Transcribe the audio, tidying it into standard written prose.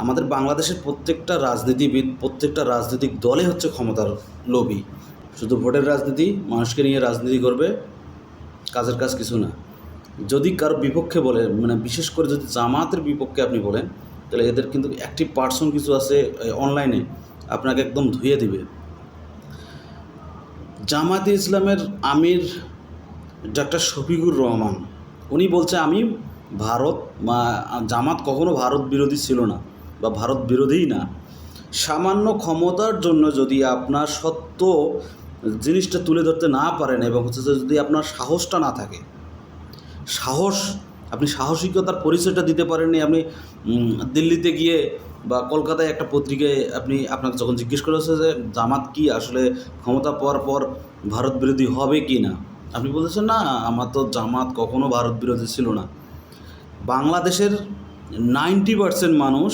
আমাদের বাংলাদেশের প্রত্যেকটা রাজনীতিবিদ, প্রত্যেকটা রাজনৈতিক দলে হচ্ছে ক্ষমতার লোভী। শুধু ভোটের রাজনীতি, মানুষকে নিয়ে রাজনীতি করবে, কাজের কাজ কিছু না। যদি কারো বিপক্ষে বলেন, মানে বিশেষ করে যদি জামাতের বিপক্ষে আপনি বলেন, তাহলে এদের কিন্তু অ্যাক্টিভ পার্সন কিছু আছে অনলাইনে, আপনাকে একদম ধুয়ে দিবে। জামায়াতে ইসলামের আমির ডাক্তার শফিকুর রহমান, উনি বলছে আমি ভারত বা জামাত কখনো ভারত বিরোধী ছিল না বা ভারত বিরোধীই না। সামান্য ক্ষমতার জন্য যদি আপনার সত্য জিনিসটা তুলে ধরতে না পারেন এবং হচ্ছে যে যদি আপনার সাহসটা না থাকে, সাহস, আপনি সাহসিকতার পরিচয়টা দিতে পারেননি, আপনি দিল্লিতে গিয়ে বা কলকাতায় একটা পত্রিকায় আপনাকে যখন জিজ্ঞেস করা হচ্ছে যে জামাত কি আসলে ক্ষমতা পাওয়ার পর ভারত বিরোধী হবে কি না, আপনি বলেছেন না আমার তো জামাত কখনো ভারত বিরোধী ছিল না। বাংলাদেশের 90% মানুষ